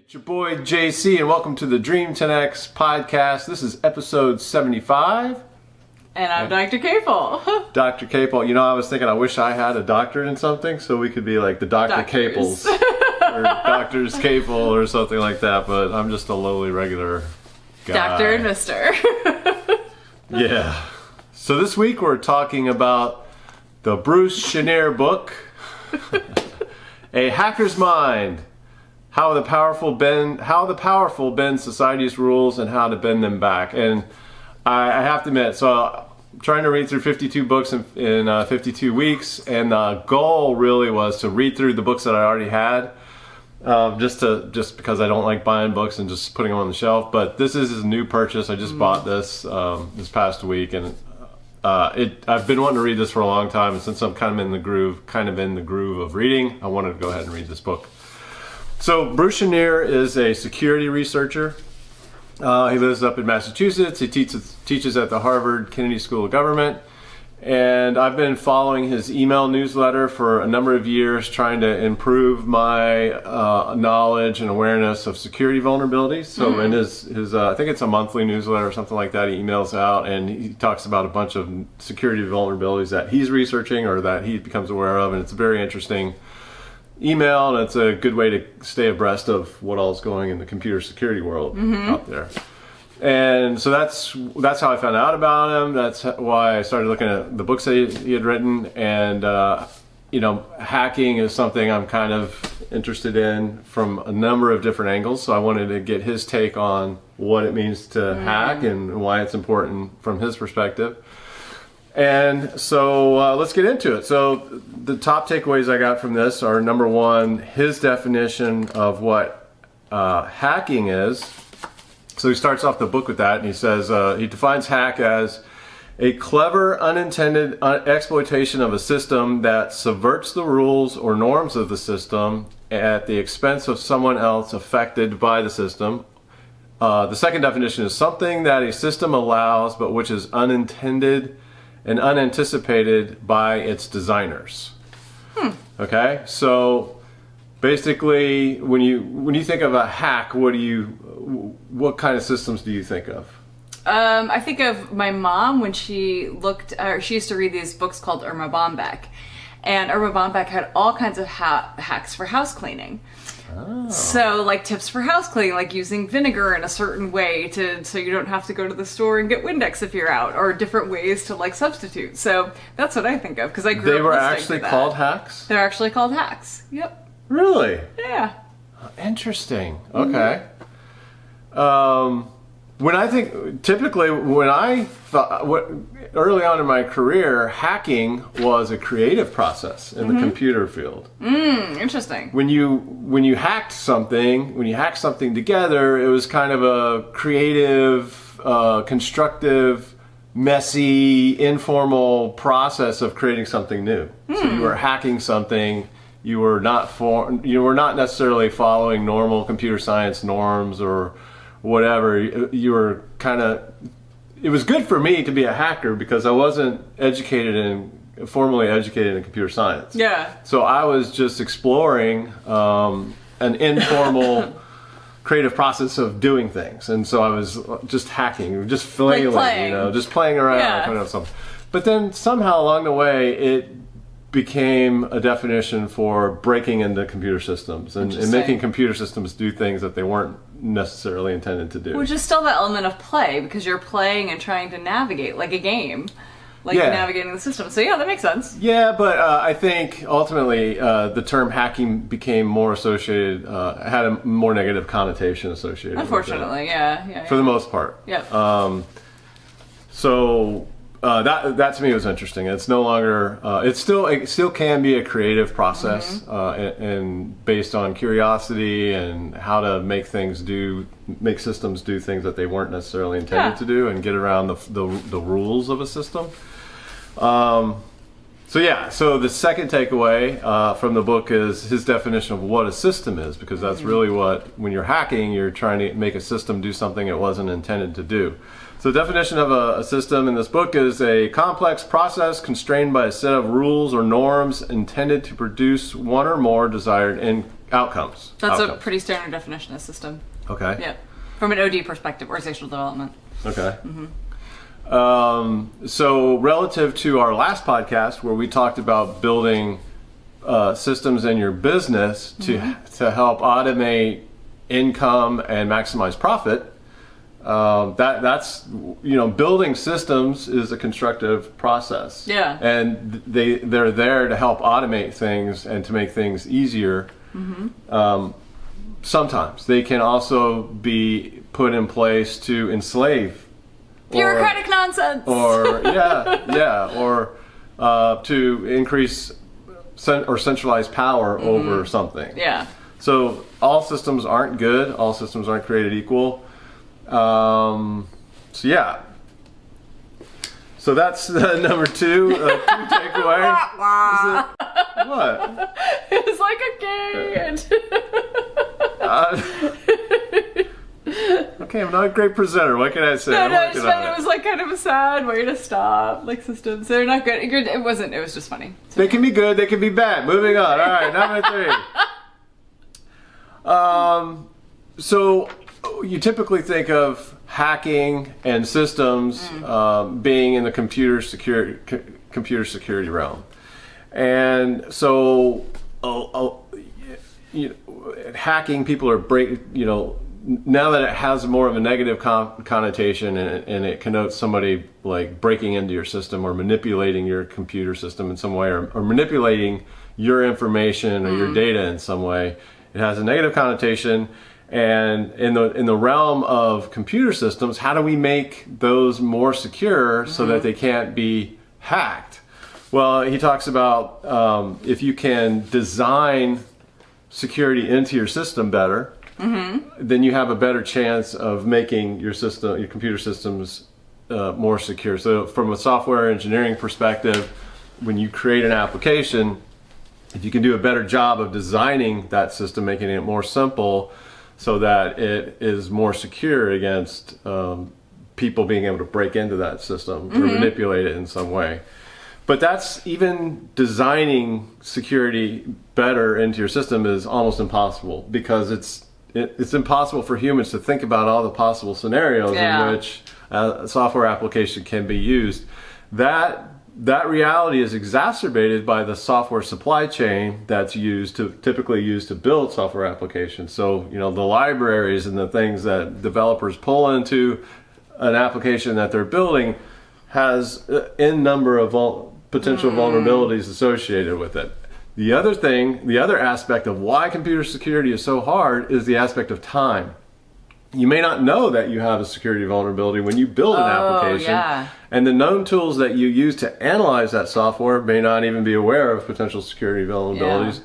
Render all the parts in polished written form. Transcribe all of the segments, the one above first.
It's your boy JC, and welcome to the Dream 10X podcast. This is episode 75. And I'm Dr. Capel. Dr. Capel. You know, I was thinking I wish I had a doctorate in something so we could be like the Dr. Capels or Doctors Capel or something like that, but I'm just a lowly regular guy. Doctor and Mister. Yeah. So this week we're talking about the Bruce Schneier book, A Hacker's Mind. How the powerful bend society's rules and how to bend them back. And I have to admit, so I'm trying to read through 52 books in 52 weeks, and the goal really was to read through the books that I already had, just because I don't like buying books and just putting them on the shelf. But this is a new purchase. I just bought this this past week, and I've been wanting to read this for a long time. And since I'm kind of in the groove of reading, I wanted to go ahead and read this book. So Bruce Schneier is a security researcher. He lives up in Massachusetts. He teaches at the Harvard Kennedy School of Government. And I've been following his email newsletter for a number of years, trying to improve my knowledge and awareness of security vulnerabilities. So in his I think it's a monthly newsletter or something like that, he emails out and he talks about a bunch of security vulnerabilities that he's researching or that he becomes aware of. And it's very interesting email, and it's a good way to stay abreast of what all is going in the computer security world out there. And so that's how I found out about him. That's why I started looking at the books that he had written. And hacking is something I'm kind of interested in from a number of different angles. So I wanted to get his take on what it means to hack and why it's important from his perspective. And so let's get into it. So the top takeaways I got from this are, number one, his definition of what hacking is. So he starts off the book with that, and he says he defines hack as a clever, unintended exploitation of a system that subverts the rules or norms of the system at the expense of someone else affected by the system. The second definition is something that a system allows but which is unintended and unanticipated by its designers. Okay, so basically, when you think of a hack, what kind of systems do you think of? I think of my mom when she used to read these books called Irma Bombeck. And Irma Bombeck had all kinds of hacks for house cleaning. Oh. So, like tips for house cleaning, like using vinegar in a certain way so you don't have to go to the store and get Windex if you're out, or different ways to like substitute. So that's what I think of, because I grew up listening to that. They were actually called hacks? They're actually called hacks. Yep. Really? Yeah. Interesting. Okay. Early on in my career, hacking was a creative process in the computer field. Interesting. When you hacked something together, it was kind of a creative, constructive, messy, informal process of creating something new. So you were hacking something. You were not necessarily following normal computer science norms or whatever. You were it was good for me to be a hacker because I wasn't formally educated in computer science. Yeah. So I was just exploring an informal creative process of doing things. And so I was just hacking, just flailing, just playing around, coming up with something. But then somehow along the way, it became a definition for breaking into computer systems and making computer systems do things that they weren't necessarily intended to do. Which is still the element of play, because you're playing and trying to navigate like a game, navigating the system. So yeah, that makes sense. Yeah, but I think ultimately the term hacking became more associated, had a more negative connotation associated. Unfortunately, with it. Yeah. For the most part. Yep. So that to me was interesting. It's no longer. It still can be a creative process, and based on curiosity and how to make systems do things that they weren't necessarily intended to do, and get around the rules of a system. So the second takeaway from the book is his definition of what a system is, because that's really what, when you're hacking, you're trying to make a system do something it wasn't intended to do. So the definition of a system in this book is a complex process constrained by a set of rules or norms intended to produce one or more desired outcomes. That's a pretty standard definition of system. Okay. Yeah. From an OD perspective, organizational development. Okay. So relative to our last podcast where we talked about building systems in your business to help automate income and maximize profit, that's building systems is a constructive process. Yeah. And they're there to help automate things and to make things easier. Sometimes they can also be put in place to enslave. Bureaucratic nonsense. Or to increase or centralize power over something. Yeah. So all systems aren't good. All systems aren't created equal. So that's number two takeaway. What? It was like a kid. Okay, I'm not a great presenter. What can I say? No, it's fine. It was like kind of a sad way to stop. Like systems, they're not good. It wasn't. It was just funny. They can be good. They can be bad. Moving on. All right, number three. So you typically think of hacking and systems being in the computer security realm, and so hacking, people are now that it has more of a negative connotation and it connotes somebody like breaking into your system or manipulating your computer system in some way, or manipulating your information or your data in some way, it has a negative connotation. And in the realm of computer systems, how do we make those more secure so that they can't be hacked? Well, he talks about if you can design security into your system better, then you have a better chance of making your computer systems more secure. So from a software engineering perspective, when you create an application, if you can do a better job of designing that system, making it more simple so that it is more secure against people being able to break into that system or manipulate it in some way. But that's, even designing security better into your system is almost impossible, because it's impossible for humans to think about all the possible scenarios in which a software application can be used. That reality is exacerbated by the software supply chain that's typically used to build software applications. So, the libraries and the things that developers pull into an application that they're building has n number of potential vulnerabilities associated with it. The other aspect of why computer security is so hard is the aspect of time. You may not know that you have a security vulnerability when you build an application, and the known tools that you use to analyze that software may not even be aware of potential security vulnerabilities.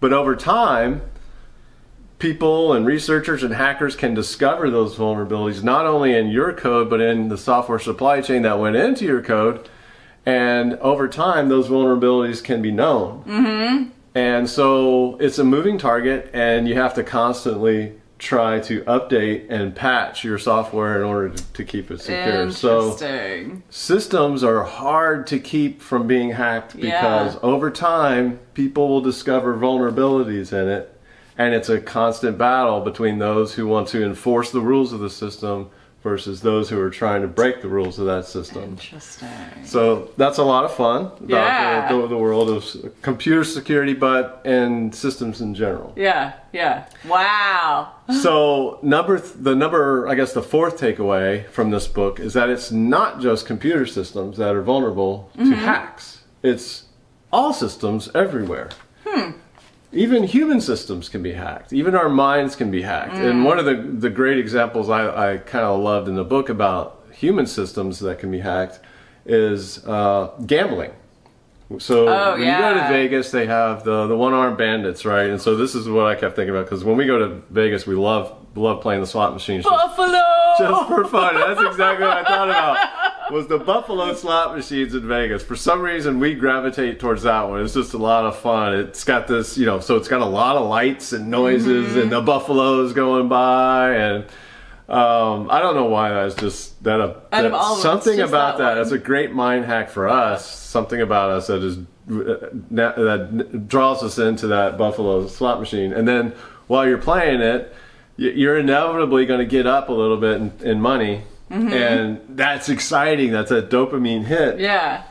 But over time, people and researchers and hackers can discover those vulnerabilities not only in your code, but in the software supply chain that went into your code. And over time, those vulnerabilities can be known. And so it's a moving target, and you have to constantly try to update and patch your software in order to keep it secure. So systems are hard to keep from being hacked because over time, people will discover vulnerabilities in it. And it's a constant battle between those who want to enforce the rules of the system versus those who are trying to break the rules of that system. Interesting. So that's a lot of fun about the world of computer security, but and systems in general. Wow. So the fourth takeaway from this book is that it's not just computer systems that are vulnerable to hacks. It's all systems everywhere. Even human systems can be hacked. Even our minds can be hacked. And one of the great examples I kind of loved in the book about human systems that can be hacked is gambling. So when you go to Vegas, they have the one-armed bandits, right? And so this is what I kept thinking about, because when we go to Vegas, we love playing the slot machines. Buffalo! Just for fun. That's exactly what I thought about. was the Buffalo slot machines in Vegas. For some reason, we gravitate towards that one. It's just a lot of fun. It's got this, so it's got a lot of lights and noises and the buffaloes going by. And I don't know why that's just something about that. It's a great mind hack for us. Something about us that draws us into that Buffalo slot machine. And then while you're playing it, you're inevitably going to get up a little bit in money. And that's exciting. That's a dopamine hit. Yeah.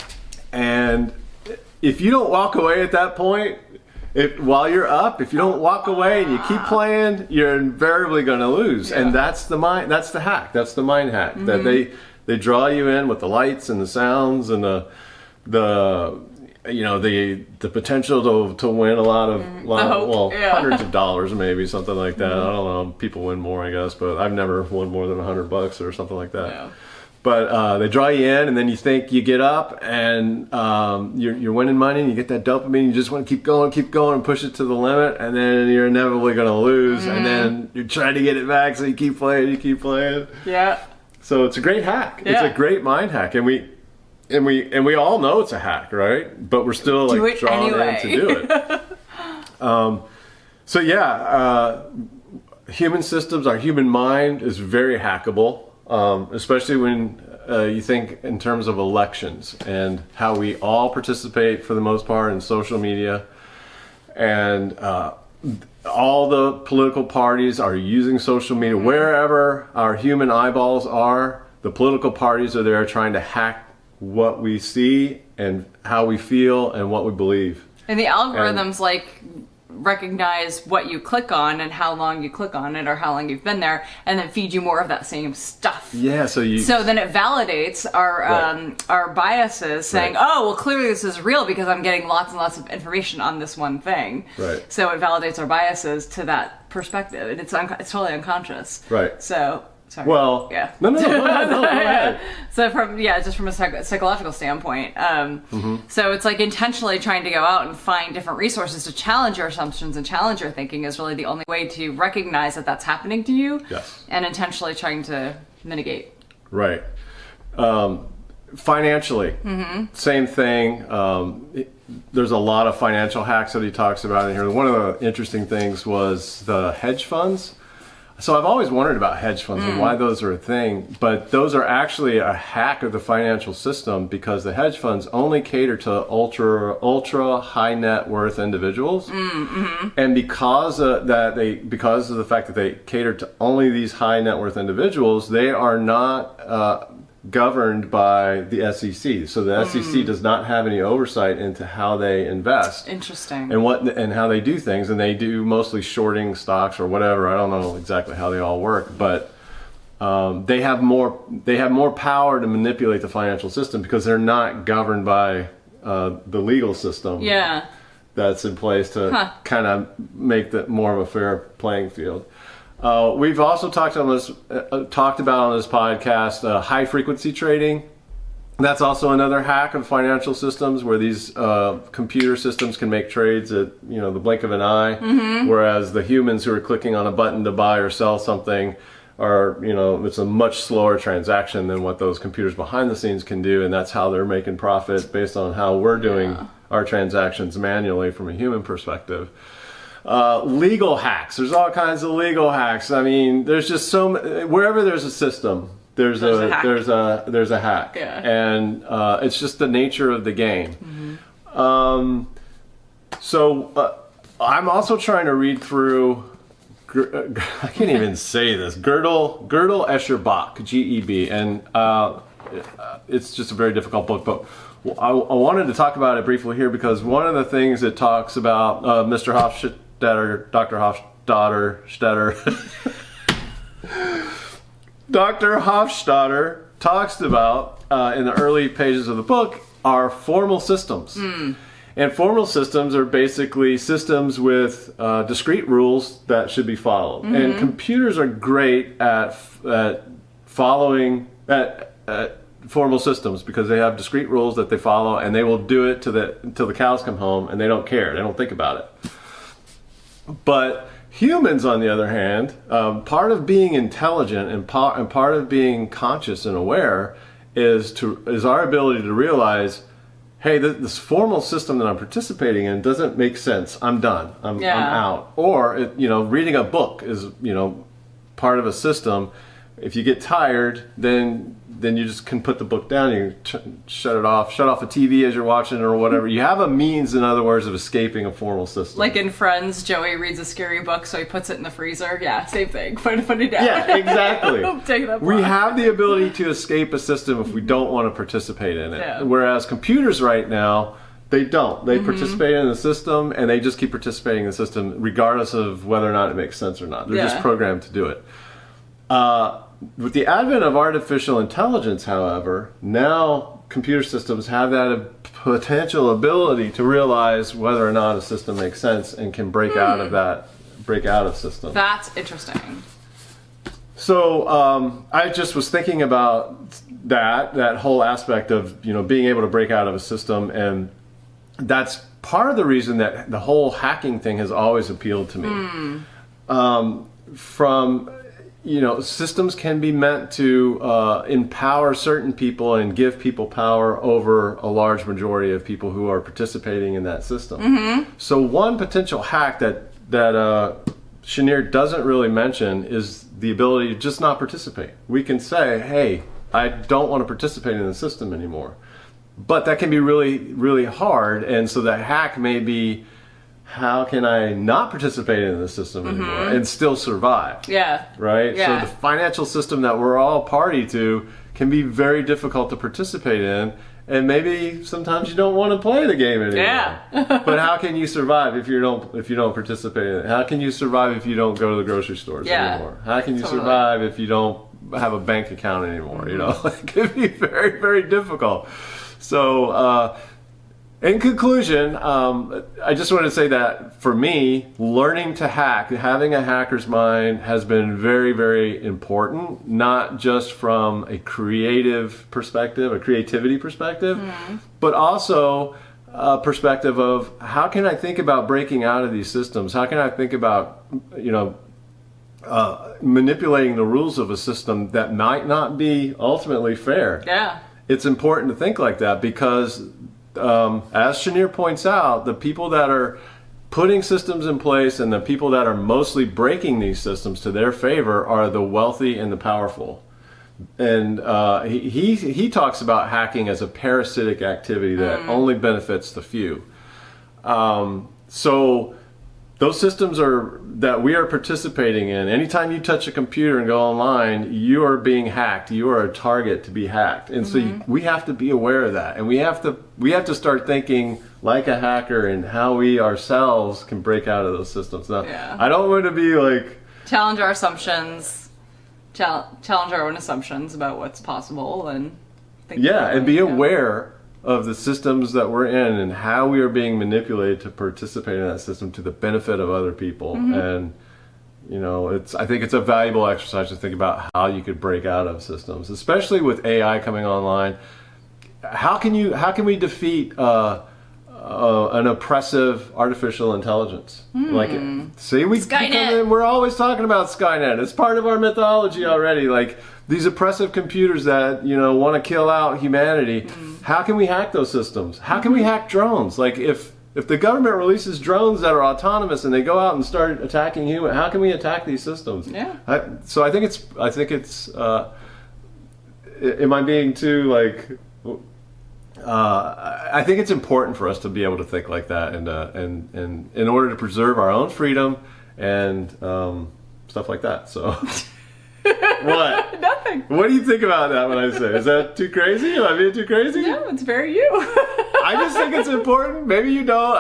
And if you don't walk away at that point, while you're up, if you don't walk away and you keep playing, you're invariably going to lose. Yeah. And that's the hack. That's the mind hack. That they draw you in with the lights and the sounds and the potential to win a lot of hundreds of dollars, maybe something like that. I don't know. People win more, I guess, but I've never won more than $100 or something like that. Yeah. But they draw you in, and then you think you get up, and you're winning money, and you get that dopamine. You just want to keep going, and push it to the limit, and then you're inevitably going to lose, and then you're trying to get it back, so you keep playing. Yeah. So it's a great hack. Yeah. It's a great mind hack, and we all know it's a hack, right? But we're still drawn in to do it. Human systems, our human mind is very hackable, especially when you think in terms of elections and how we all participate for the most part in social media, and all the political parties are using social media. Wherever our human eyeballs are, the political parties are there trying to hack what we see and how we feel and what we believe. And the algorithms recognize what you click on and how long you click on it or how long you've been there, and then feed you more of that same stuff. Yeah, so then it validates our biases, saying, oh, well, clearly this is real because I'm getting lots and lots of information on this one thing. Right. So it validates our biases to that perspective, and it's totally unconscious. Right. So. Sorry. Well, yeah. No, go ahead. So just from a psychological standpoint, so it's intentionally trying to go out and find different resources to challenge your assumptions and challenge your thinking is really the only way to recognize that that's happening to you. Yes. And intentionally trying to mitigate. Right. Financially, same thing. There's a lot of financial hacks that he talks about in here. One of the interesting things was the hedge funds. So I've always wondered about hedge funds and why those are a thing, but those are actually a hack of the financial system because the hedge funds only cater to ultra high net worth individuals, and because of the fact that they cater to only these high net worth individuals, they are not governed by the SEC. So the SEC does not have any oversight into how they invest. Interesting. And how they do things, and they do mostly shorting stocks or whatever. I don't know exactly how they all work, but they have more power to manipulate the financial system because they're not governed by the legal system. Yeah. That's in place to kind of make that more of a fair playing field. We've also talked about on this podcast high frequency trading. That's also another hack of financial systems where these computer systems can make trades at the blink of an eye, whereas the humans who are clicking on a button to buy or sell something are it's a much slower transaction than what those computers behind the scenes can do, and that's how they're making profit based on how we're doing our transactions manually from a human perspective. Legal hacks. There's all kinds of legal hacks. I mean, there's just wherever there's a system, there's a hack. Yeah. And it's just the nature of the game. So I'm also trying to read through. I can't even say this. Gödel Escher Bach, G-E-B, and it's just a very difficult book, but I wanted to talk about it briefly here because one of the things it talks about, Mr. Hofstadter, Dr. Hofstadter talks about in the early pages of the book are formal systems. And formal systems are basically systems with discrete rules that should be followed. And computers are great at following formal systems because they have discrete rules that they follow, and they will do it until the cows come home, and they don't care. They don't think about it. But humans, on the other hand, part of being intelligent and part of being conscious and aware is our ability to realize, hey, this formal system that I'm participating in doesn't make sense. I'm done. I'm out. Or, reading a book is, part of a system. If you get tired, then you just can put the book down. You shut it off. Shut off the TV as you're watching it or whatever. You have a means, in other words, of escaping a formal system. Like in Friends, Joey reads a scary book, so he puts it in the freezer. Yeah, same thing. Put it down. Yeah, exactly. Take that we have the ability to escape a system if we don't want to participate in it. Yeah. Whereas computers right now, they don't. They participate in the system, and they just keep participating in the system regardless of whether or not it makes sense or not. They're just programmed to do it. With the advent of artificial intelligence, however, now computer systems have that potential ability to realize whether or not a system makes sense and can break out of systems. That's interesting. So I just was thinking about that whole aspect of being able to break out of a system, and that's part of the reason that the whole hacking thing has always appealed to me. Systems can be meant to empower certain people and give people power over a large majority of people who are participating in that system. So one potential hack that Schneier doesn't really mention is the ability to just not participate. We can say, hey, I don't want to participate in the system anymore. But that can be really, really hard, and so the hack may be, how can I not participate in the system anymore and still survive? Yeah. Right? Yeah. So the financial system that we're all party to can be very difficult to participate in, and maybe sometimes you don't want to play the game anymore. Yeah. But how can you survive if you don't participate in it? How can you survive if you don't go to the grocery stores anymore? How can you survive if you don't have a bank account anymore? It can be very, very difficult. So, in conclusion, I just want to say that for me, learning to hack, having a hacker's mind has been very, very important, not just from a creative perspective, a creativity perspective, but also a perspective of how can I think about breaking out of these systems? How can I think about, manipulating the rules of a system that might not be ultimately fair? Yeah. It's important to think like that because as Schneier points out, the people that are putting systems in place and the people that are mostly breaking these systems to their favor are the wealthy and the powerful. And he talks about hacking as a parasitic activity that only benefits the few. So those systems that we are participating in, anytime you touch a computer and go online, you are being hacked. You are a target to be hacked. And so we have to be aware of that. And we have to start thinking like a hacker and how we ourselves can break out of those systems. Now, I don't want to be like... Challenge our assumptions. Challenge our own assumptions about what's possible and think and be aware of the systems that we're in and how we are being manipulated to participate in that system to the benefit of other people. And I think it's a valuable exercise to think about how you could break out of systems, especially with AI coming online. How can we defeat an oppressive artificial intelligence? Like, say we're always talking about Skynet. It's part of our mythology already. Like these oppressive computers that want to kill out humanity. How can we hack those systems? How can we hack drones? Like if the government releases drones that are autonomous and they go out and start attacking humans, how can we attack these systems? Yeah. So I think it's. Am I being too like? I think it's important for us to be able to think like that, and in order to preserve our own freedom and stuff like that. So. What? Nothing. What do you think about that when I say? Is that too crazy? Am I being too crazy? No, it's very you. I just think it's important. Maybe you don't.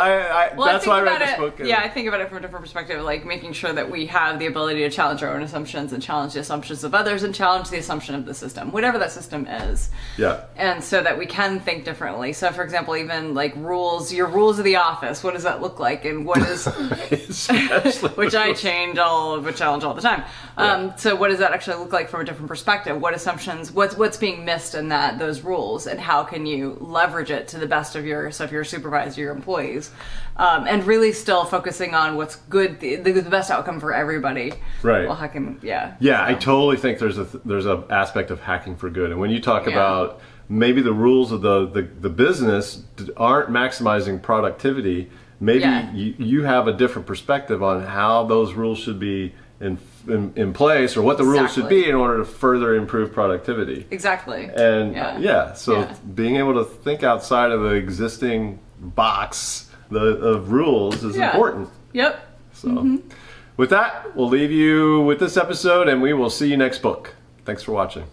That's why I read this book. Yeah, I think about it from a different perspective, like making sure that we have the ability to challenge our own assumptions and challenge the assumptions of others and challenge the assumption of the system, whatever that system is. Yeah. And so that we can think differently. So, for example, even like your rules of the office, what does that look like? And what is... which I challenge all the time. So what does that actually look like from a different perspective? What assumptions, what's being missed in those rules, and how can you leverage it to the best of your supervisor, your employees, and really still focusing on what's good, the best outcome for everybody. Right. Well, hacking, I totally think there's a aspect of hacking for good, and when you talk about maybe the rules of the business aren't maximizing productivity. Maybe you have a different perspective on how those rules should be in place, or what the rules should be in order to further improve productivity. Exactly. And being able to think outside of the existing box of rules is important. Yep. So with that, we'll leave you with this episode, and we will see you next book. Thanks for watching.